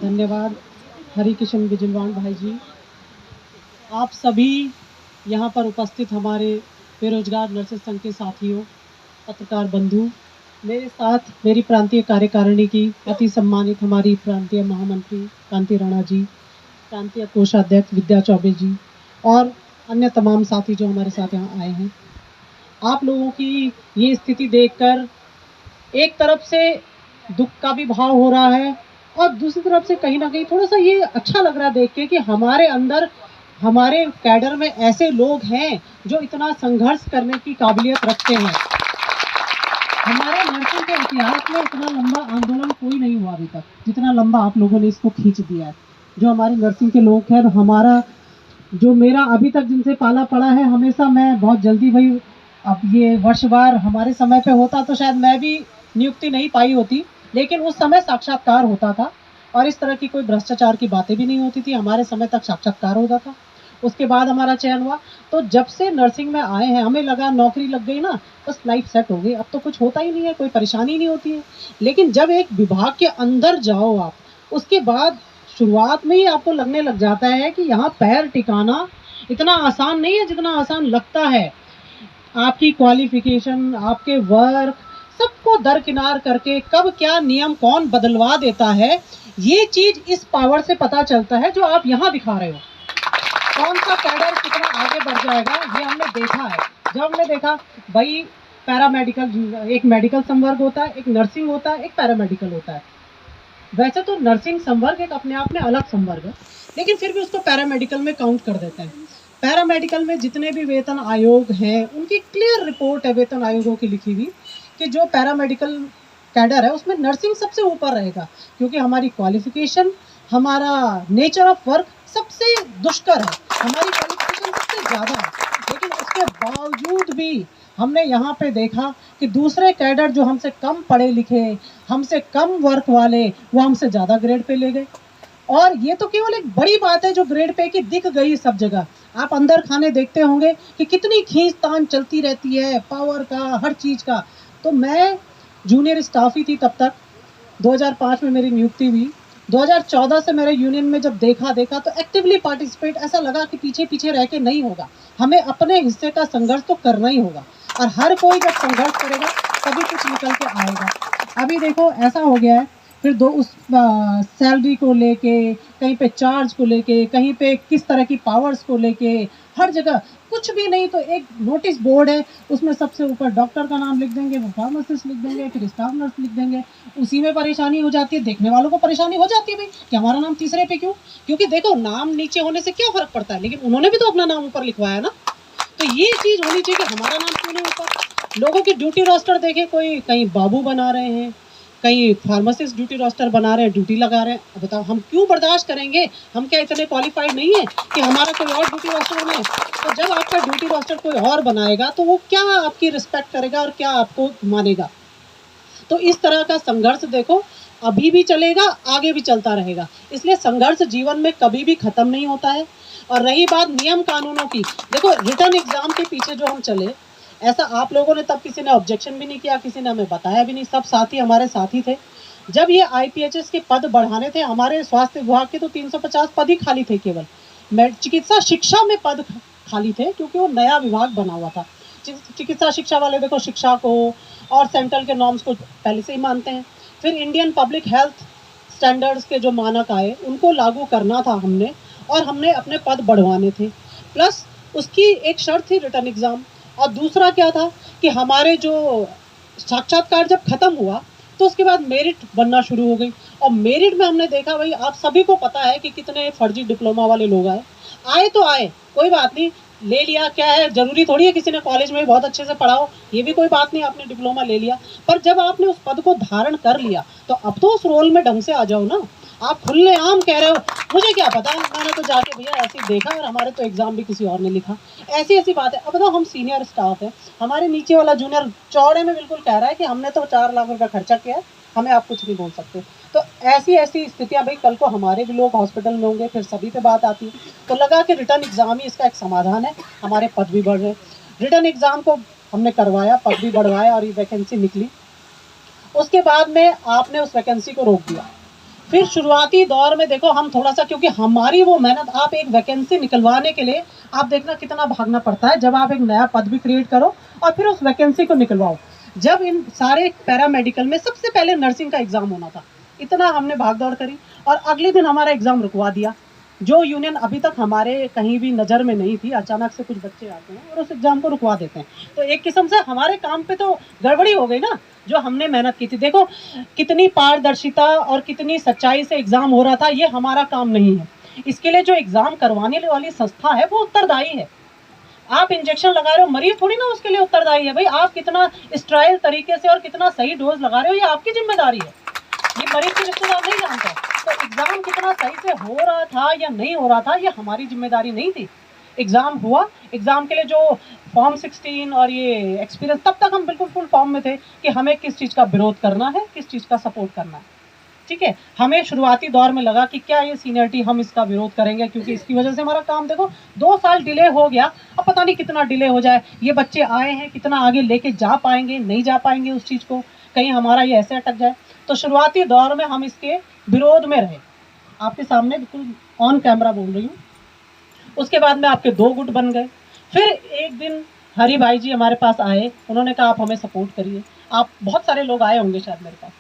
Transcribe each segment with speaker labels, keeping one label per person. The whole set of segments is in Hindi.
Speaker 1: धन्यवाद हरिकिशन बिजलवान भाई जी। आप सभी यहाँ पर उपस्थित हमारे बेरोजगार नर्सेस संघ के साथियों, पत्रकार बंधु, मेरे साथ मेरी प्रांतीय कार्यकारिणी की अति सम्मानित हमारी प्रांतीय महामंत्री कांति राणा जी, प्रांतीय कोषाध्यक्ष विद्या चौबे जी और अन्य तमाम साथी जो हमारे साथ यहाँ आए हैं। आप लोगों की ये स्थिति देखकर एक तरफ से दुख का भी भाव हो रहा है और दूसरी तरफ से कहीं ना कहीं थोड़ा सा ये अच्छा लग रहा है देख के कि हमारे अंदर, हमारे कैडर में ऐसे लोग हैं जो इतना संघर्ष करने की काबिलियत रखते हैं। हमारे नर्सिंग के इतिहास में इतना लंबा आंदोलन कोई नहीं हुआ अभी तक, जितना लंबा आप लोगों ने इसको खींच दिया है। जो हमारी नर्सिंग के लोग हैं, हमारा जो मेरा अभी तक जिनसे पाला पड़ा है, हमेशा मैं बहुत जल्दी भाई, अब ये वर्षवार हमारे समय पे होता तो शायद मैं भी नियुक्ति नहीं पाई होती, लेकिन उस समय साक्षात्कार होता था और इस तरह की कोई भ्रष्टाचार की बातें भी नहीं होती थी। हमारे समय तक साक्षात्कार होता था, उसके बाद हमारा चयन हुआ। तो जब से नर्सिंग में आए हैं हमें लगा नौकरी लग गई ना, बस लाइफ सेट हो गई, अब तो कुछ होता ही नहीं है, कोई परेशानी नहीं होती है। लेकिन जब एक विभाग के अंदर जाओ आप, उसके बाद शुरुआत में ही आपको लगने लग जाता है कि यहाँ पैर टिकाना इतना आसान नहीं है जितना आसान लगता है। आपकी क्वालिफिकेशन, आपके वर्क, सबको दरकिनार करके कब क्या नियम कौन बदलवा देता है, ये चीज इस पावर से पता चलता है जो आप यहाँ दिखा रहे हो। कौन सा कैडर कितना आगे बढ़ जाएगा ये हमने देखा है। जब हमने देखा भाई पैरामेडिकल, एक मेडिकल संवर्ग होता है, एक नर्सिंग होता है, एक पैरामेडिकल होता है। वैसे तो नर्सिंग संवर्ग एक अपने आप में अलग संवर्ग है, लेकिन फिर भी उसको पैरामेडिकल में काउंट कर देते हैं। पैरामेडिकल में जितने भी वेतन आयोग हैं उनकी क्लियर रिपोर्ट है वेतन आयोगों की लिखी हुई कि जो पैरामेडिकल कैडर है उसमें नर्सिंग सबसे ऊपर रहेगा, क्योंकि हमारी क्वालिफिकेशन, हमारा नेचर ऑफ वर्क सबसे दुष्कर है, हमारी क्वालिफिकेशन सबसे ज़्यादा है। लेकिन उसके बावजूद भी हमने यहाँ पे देखा कि दूसरे कैडर जो हमसे कम पढ़े लिखे, हमसे कम वर्क वाले, वो हमसे ज़्यादा ग्रेड पे ले गए। और ये तो केवल एक बड़ी बात है जो ग्रेड पे की दिख गई सब जगह। आप अंदर खाने देखते होंगे कि कितनी खींचतान चलती रहती है, पावर का, हर चीज़ का। तो मैं जूनियर स्टाफ ही थी तब तक, 2005 में मेरी नियुक्ति हुई। 2014 से मेरे यूनियन में जब देखा तो एक्टिवली पार्टिसिपेट, ऐसा लगा कि पीछे पीछे रह के नहीं होगा, हमें अपने हिस्से का संघर्ष तो करना ही होगा। और हर कोई जब संघर्ष करेगा तभी कुछ निकल के आएगा। अभी देखो ऐसा हो गया है, फिर उस सैलरी को लेके, कहीं पे चार्ज को लेके, कहीं पे किस तरह की पावर्स को लेके, हर जगह कुछ भी नहीं तो एक नोटिस बोर्ड है, उसमें सबसे ऊपर डॉक्टर का नाम लिख देंगे, वो फार्मासिस्ट लिख देंगे, फिर स्टाफ नर्स लिख देंगे। उसी में परेशानी हो जाती है, देखने वालों को परेशानी हो जाती है भाई कि हमारा नाम तीसरे पे क्यों? क्योंकि देखो नाम नीचे होने से क्या फर्क पड़ता है, लेकिन उन्होंने भी तो अपना नाम ऊपर लिखवाया ना। तो ये चीज़ होनी चाहिए कि हमारा नाम क्यों नहीं ऊपर। लोगों की ड्यूटी रोस्टर देखें, कोई कहीं बाबू बना रहे हैं, कहीं फार्मासिस्ट ड्यूटी रोस्टर बना रहे हैं, ड्यूटी लगा रहे हैं। अब बताओ हम क्यों बर्दाश्त करेंगे? हम क्या इतने क्वालिफाइड नहीं है कि हमारा कोई और ड्यूटी रोस्टर बने? तो जब आपका ड्यूटी रोस्टर कोई और बनाएगा तो वो क्या आपकी रिस्पेक्ट करेगा और क्या आपको मानेगा? तो इस तरह का संघर्ष देखो अभी भी चलेगा, आगे भी चलता रहेगा। इसलिए संघर्ष जीवन में कभी भी खत्म नहीं होता है। और रही बात नियम कानूनों की, देखो रिटर्न एग्जाम के पीछे जो हम चले, ऐसा आप लोगों ने तब किसी ने ऑब्जेक्शन भी नहीं किया, किसी ने हमें बताया भी नहीं, सब साथी हमारे साथी थे। जब ये IPHS के पद बढ़ाने थे, हमारे स्वास्थ्य विभाग के तो 350 पद ही खाली थे केवल। चिकित्सा शिक्षा में पद खाली थे क्योंकि वो नया विभाग बना हुआ था। चिकित्सा शिक्षा वाले देखो शिक्षा को और सेंट्रल के नॉर्म्स को पहले से ही मानते हैं। फिर इंडियन पब्लिक हेल्थ स्टैंडर्ड्स के जो मानक आए उनको लागू करना था हमने, और हमने अपने पद बढ़वाने थे। प्लस उसकी एक शर्त थी रिटर्न एग्ज़ाम, और दूसरा क्या था कि हमारे जो साक्षात्कार जब खत्म हुआ तो उसके बाद मेरिट बनना शुरू हो गई। और मेरिट में हमने देखा भाई आप सभी को पता है कि कितने फर्जी डिप्लोमा वाले लोग आए तो आए, कोई बात नहीं, ले लिया, क्या है, जरूरी थोड़ी है किसी ने कॉलेज में बहुत अच्छे से पढ़ा हो, ये भी कोई बात नहीं, आपने डिप्लोमा ले लिया। पर जब आपने उस पद को धारण कर लिया तो अब तो उस रोल में ढंग से आ जाओ ना। आप खुलेआम कह रहे हो मुझे क्या पता, मैंने तो जाके भैया ऐसे ही देखा और हमारे तो एग्जाम भी किसी और ने लिखा, ऐसी बात है। अब बताओ हम सीनियर स्टाफ है, हमारे नीचे वाला जूनियर चौड़े में बिल्कुल कह रहा है कि हमने तो 4 लाख रुपया खर्चा किया है, हमें आप कुछ नहीं बोल सकते। तो ऐसी स्थितियाँ भाई कल को हमारे भी लोग हॉस्पिटल में होंगे, फिर सभी पे बात आती है। तो लगा कि रिटर्न एग्ज़ाम ही इसका एक समाधान है, हमारे पद भी बढ़ रहे। रिटर्न एग्ज़ाम को हमने करवाया, पद भी बढ़वाया और ये वैकेंसी निकली। उसके बाद में आपने उस वैकेंसी को रोक दिया। फिर शुरुआती दौर में देखो हम थोड़ा सा, क्योंकि हमारी वो मेहनत, आप एक वैकेंसी निकलवाने के लिए आप देखना कितना भागना पड़ता है, जब आप एक नया पद भी क्रिएट करो और फिर उस वैकेंसी को निकलवाओ। जब इन सारे पैरामेडिकल में सबसे पहले नर्सिंग का एग्जाम होना था, इतना हमने भागदौड़ करी और अगले दिन हमारा एग्जाम रुकवा दिया। जो यूनियन अभी तक हमारे कहीं भी नज़र में नहीं थी, अचानक से कुछ बच्चे आते हैं और उस एग्जाम को रुकवा देते हैं। तो एक किस्म से हमारे काम पे तो गड़बड़ी हो गई ना, जो हमने मेहनत की थी। देखो कितनी पारदर्शिता और कितनी सच्चाई से एग्जाम हो रहा था, ये हमारा काम नहीं है। इसके लिए जो एग्जाम करवाने वाली संस्था है वो उत्तरदायी है। आप इंजेक्शन लगा रहे हो, मरीज थोड़ी ना उसके लिए उत्तरदायी है। भाई आप कितना स्ट्राइल तरीके से और कितना सही डोज लगा रहे हो, ये आपकी जिम्मेदारी है, ये मरीज के रिश्तेदार नहीं जानता। तो एग्जाम कितना सही से हो रहा था या नहीं हो रहा था, ये हमारी जिम्मेदारी नहीं थी। एग्जाम हुआ, एग्जाम के लिए जो फॉर्म 16 और ये एक्सपीरियंस, तब तक हम बिल्कुल फुल फॉर्म में थे कि हमें किस चीज़ का विरोध करना है, किस चीज़ का सपोर्ट करना है। ठीक है, हमें शुरुआती दौर में लगा कि क्या ये सीनियरिटी हम इसका विरोध करेंगे, क्योंकि इसकी वजह से हमारा काम देखो 2 साल डिले हो गया। अब पता नहीं कितना डिले हो जाए, ये बच्चे आए हैं कितना आगे लेके जा पाएंगे, नहीं जा पाएंगे उस चीज़ को, कहीं हमारा ये ऐसे अटक जाए। तो शुरुआती दौर में हम इसके विरोध में रहे, आपके सामने बिल्कुल ऑन कैमरा बोल रही हूँ। उसके बाद में आपके 2 गुट बन गए। फिर एक दिन हरी भाई जी हमारे पास आए, उन्होंने कहा आप हमें सपोर्ट करिए। आप बहुत सारे लोग आए होंगे शायद मेरे पास,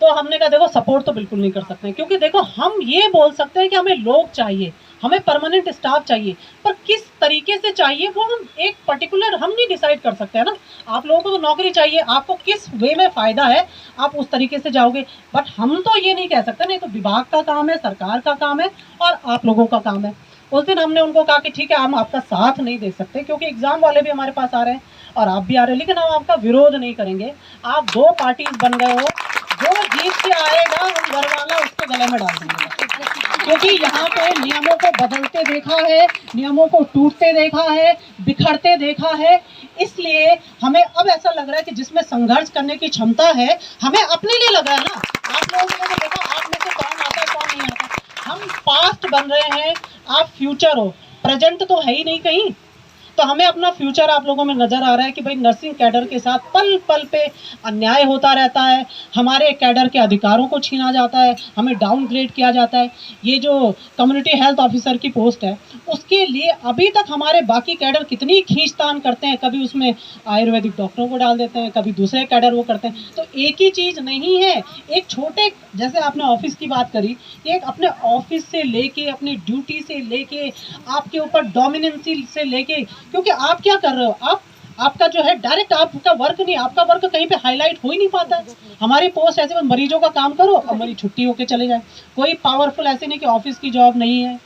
Speaker 1: तो हमने कहा देखो सपोर्ट तो बिल्कुल नहीं कर सकते, क्योंकि देखो हम ये बोल सकते हैं कि हमें लोग चाहिए, हमें परमानेंट स्टाफ चाहिए, पर किस तरीके से चाहिए वो हम एक पर्टिकुलर हम नहीं डिसाइड कर सकते हैं ना। आप लोगों को तो नौकरी चाहिए, आपको किस वे में फ़ायदा है आप उस तरीके से जाओगे, बट हम तो ये नहीं कह सकते। नहीं तो विभाग का काम है, सरकार का काम है और आप लोगों का काम है। उस दिन हमने उनको कहा कि ठीक है हम आपका साथ नहीं दे सकते, क्योंकि एग्ज़ाम वाले भी हमारे पास आ रहे हैं और आप भी आ रहे हैं, लेकिन हम आपका विरोध नहीं करेंगे। आप 2 पार्टीज बन गए हो, जो जीत के आएगा हम घर वाला उसके गले में डाल देंगे, क्योंकि यहाँ पे नियमों को बदलते देखा है, नियमों को टूटते देखा है, बिखरते देखा है। इसलिए हमें अब ऐसा लग रहा है कि जिसमें संघर्ष करने की क्षमता है हमें अपने लिए लग रहा है ना। आप लोगों ने तो देखा आप में से कौन आता है कौन नहीं आता। हम पास्ट बन रहे हैं, आप फ्यूचर हो, प्रेजेंट तो है ही नहीं कहीं। तो हमें अपना फ्यूचर आप लोगों में नज़र आ रहा है कि भाई नर्सिंग कैडर के साथ पल पल पे अन्याय होता रहता है, हमारे कैडर के अधिकारों को छीना जाता है, हमें डाउनग्रेड किया जाता है। ये जो कम्युनिटी हेल्थ ऑफिसर की पोस्ट है उसके लिए अभी तक हमारे बाकी कैडर कितनी खींचतान करते हैं, कभी उसमें आयुर्वेदिक डॉक्टरों को डाल देते हैं, कभी दूसरे कैडर वो करते हैं। तो एक ही चीज़ नहीं है, एक छोटे, जैसे आपने ऑफिस की बात करी, एक अपने ऑफिस से लेके, अपनी ड्यूटी से लेके, आपके ऊपर डोमिनेंसी से लेके, क्योंकि आप क्या कर रहे हो, आपका जो है डायरेक्ट आपका वर्क नहीं, आपका वर्क कहीं पे हाईलाइट हो ही नहीं पाता है। हमारी पोस्ट ऐसे मरीजों का काम करो और मरीज छुट्टी होके चले जाए। कोई पावरफुल ऐसे नहीं कि ऑफिस की जॉब नहीं है,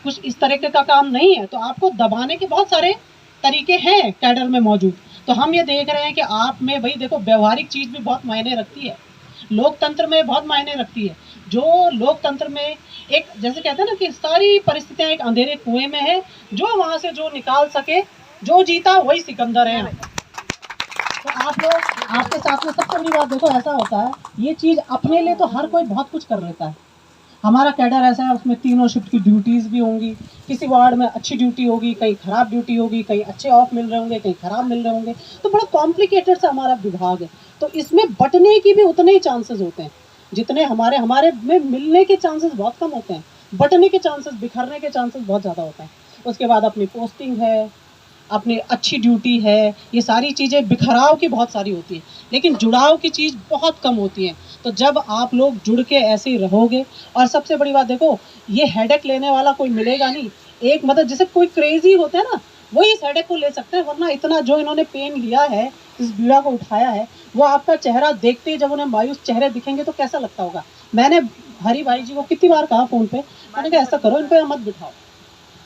Speaker 1: कुछ इस तरीके का काम नहीं है। तो आपको दबाने के बहुत सारे तरीके हैं कैडर में मौजूद। तो हम ये देख रहे हैं कि आप में भाई देखो व्यवहारिक चीज़ भी बहुत मायने रखती है, लोकतंत्र में बहुत मायने रखती है। जो लोकतंत्र में एक, जैसे कहते हैं ना कि सारी परिस्थितियां एक अंधेरे कुएं में है, जो वहां से जो निकाल सके, जो जीता वही सिकंदर है। तो आप लोग, आपके साथ में सबसे बड़ी बात देखो ऐसा होता है, ये चीज़ अपने लिए तो हर कोई बहुत कुछ कर लेता है। हमारा कैडर ऐसा है, उसमें 3 शिफ्ट की ड्यूटीज़ भी होंगी। किसी वार्ड में अच्छी ड्यूटी होगी, कहीं ख़राब ड्यूटी होगी, कहीं अच्छे ऑफ मिल रहे होंगे, कहीं ख़राब मिल रहे होंगे। तो बड़ा कॉम्प्लिकेटेड सा हमारा विभाग है। तो इसमें बंटने की भी उतने ही चांसेस होते हैं जितने हमारे में मिलने के चांसेस बहुत कम होते हैं। बंटने के चांसेस, बिखरने के चांसेस बहुत ज़्यादा होते हैं। उसके बाद अपनी पोस्टिंग है, अपनी अच्छी ड्यूटी है, ये सारी चीज़ें बिखराव की बहुत सारी होती है, लेकिन जुड़ाव की चीज़ बहुत कम होती है। तो जब आप लोग जुड़ के ऐसे ही रहोगे, और सबसे बड़ी बात देखो, ये हेडेक लेने वाला कोई मिलेगा नहीं। एक मतलब जैसे कोई क्रेजी होता है ना, वही इस हेडेक को ले सकते हैं, वरना इतना जो इन्होंने पेन लिया है, इस बीड़ा को उठाया है, वो आपका चेहरा देखते ही जब उन्हें मायूस चेहरे दिखेंगे तो कैसा लगता होगा। मैंने हरी भाई जी को कितनी बार कहा फ़ोन पे, मैंने कहा ऐसा करो, इनको मत बिठाओ,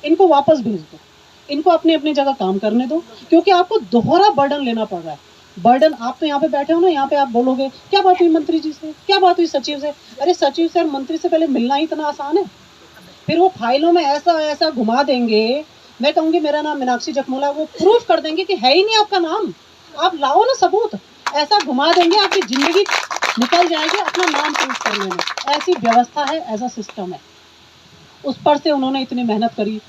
Speaker 1: इनको वापस भेज दो, इनको अपनी अपनी जगह काम करने दो, क्योंकि आपको दोहरा बर्डन लेना पड़ रहा है। बर्डन, आप तो यहाँ पे बैठे हो ना, यहाँ पे आप बोलोगे क्या बात हुई मंत्री जी से, क्या बात हुई सचिव से। अरे सचिव से और मंत्री से पहले मिलना ही इतना आसान है। फिर वो फाइलों में ऐसा ऐसा घुमा देंगे, मैं कहूँगी मेरा नाम मीनाक्षी जखमोला, वो प्रूफ कर देंगे कि है ही नहीं आपका नाम, आप लाओ ना सबूत। ऐसा घुमा देंगे आपकी ज़िंदगी निकल जाएगी अपना नाम प्रूफ करने में। ऐसी व्यवस्था है, ऐसा सिस्टम है। उस पर से उन्होंने इतनी मेहनत करी।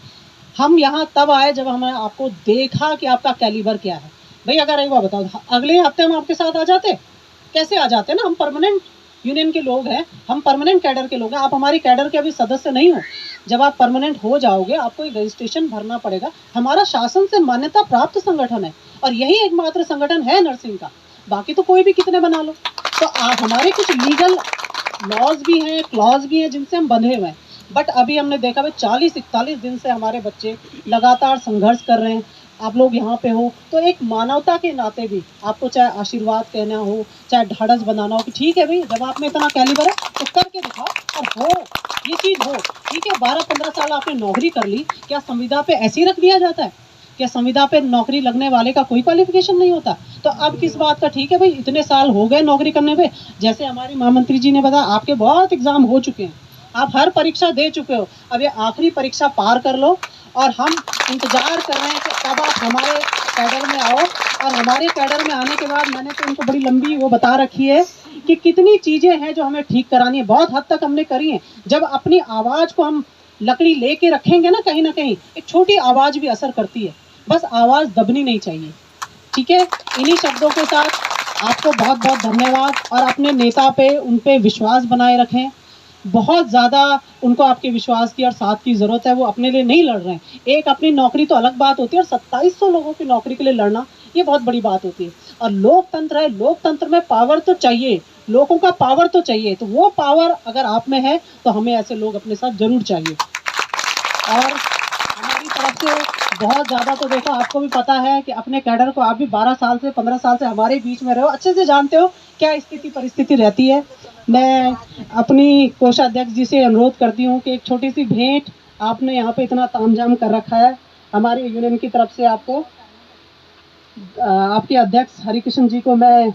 Speaker 1: हम यहाँ तब आए जब हमने आपको देखा कि आपका कैलिबर क्या है। भाई अगर एक बार बताओ, अगले हफ्ते हम आपके साथ आ जाते, कैसे आ जाते हैं ना, हम परमानेंट यूनियन के लोग हैं, हम परमानेंट कैडर के लोग हैं। आप हमारी कैडर के अभी सदस्य नहीं हो। जब आप परमानेंट हो जाओगे आपको एक रजिस्ट्रेशन भरना पड़ेगा। हमारा शासन से मान्यता प्राप्त संगठन है और यही एकमात्र संगठन है नर्सिंग का, बाकी तो कोई भी कितने बना लो। तो हमारे कुछ लीगल लॉज भी हैं, क्लॉज भी हैं जिनसे हम बंधे हुए हैं। बट अभी हमने देखा भाई 40-41 दिन से हमारे बच्चे लगातार संघर्ष कर रहे हैं। आप लोग यहाँ पे हो तो एक मानवता के नाते भी आपको चाहे आशीर्वाद कहना हो, चाहे ढाढ़स बनाना हो कि ठीक है भाई, जब आप में इतना कैलिबर है तो करके दिखाओ और हो, ये चीज़ हो। ठीक है, 12-15 साल आपने नौकरी कर ली, क्या संविदा पे ऐसे ही रख दिया जाता है? क्या संविदा पे नौकरी लगने वाले का कोई क्वालिफिकेशन नहीं होता? तो अब किस बात का ठीक है भाई, इतने साल हो गए नौकरी करने पे। जैसे हमारी महामंत्री जी ने बताया, आपके बहुत एग्जाम हो चुके हैं, आप हर परीक्षा दे चुके हो, अब ये आखिरी परीक्षा पार कर लो और हम इंतजार कर रहे हैं कि कब आप हमारे कैडर में आओ। और हमारे कैडर में आने के बाद मैंने तो इनको बड़ी लंबी वो बता रखी है कि कितनी चीज़ें हैं जो हमें ठीक करानी है। बहुत हद तक हमने करी है। जब अपनी आवाज़ को हम लकड़ी लेके रखेंगे ना कहीं, एक छोटी आवाज़ भी असर करती है, बस आवाज़ दबनी नहीं चाहिए। ठीक है, इन्हीं शब्दों के साथ आपको बहुत बहुत धन्यवाद। और अपने नेता पे, उन पे विश्वास बनाए रखें। बहुत ज़्यादा उनको आपके विश्वास की और साथ की ज़रूरत है। वो अपने लिए नहीं लड़ रहे हैं। एक अपनी नौकरी तो अलग बात होती है और 2700 लोगों की नौकरी के लिए लड़ना ये बहुत बड़ी बात होती है। और लोकतंत्र है, लोकतंत्र में पावर तो चाहिए, लोगों का पावर तो चाहिए। तो वो पावर अगर आप में है तो हमें ऐसे लोग अपने साथ जरूर चाहिए। और हमारी तरफ से बहुत ज़्यादा तो देखो, आपको भी पता है कि अपने कैडर को आप भी 12 साल से 15 साल से हमारे बीच में रहे हो, अच्छे से जानते हो क्या स्थिति परिस्थिति रहती है। मैं अपनी कोषाध्यक्ष जी से अनुरोध करती हूँ कि एक छोटी सी भेंट, आपने यहाँ पे इतना तामझाम कर रखा है, हमारे यूनियन की तरफ से आपको, आपके अध्यक्ष हरिकृष्ण जी को मैं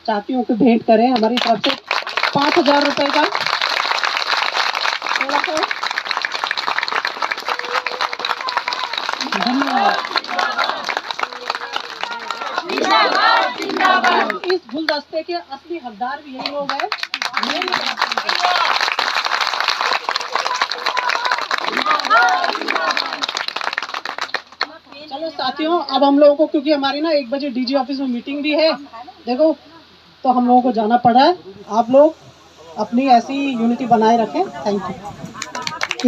Speaker 1: चाहती हूँ कि भेंट करें हमारी तरफ से 5000 रुपये का। थोड़ा सा इस गुलदस्ते के असली हकदार भी यही लोग हैं। चलो साथियों, अब हम लोगों को, क्योंकि हमारी ना 1 बजे डीजी ऑफिस में मीटिंग भी है देखो, तो हम लोगों को जाना पड़ा है। आप लोग अपनी ऐसी यूनिटी बनाए रखें। Thank you.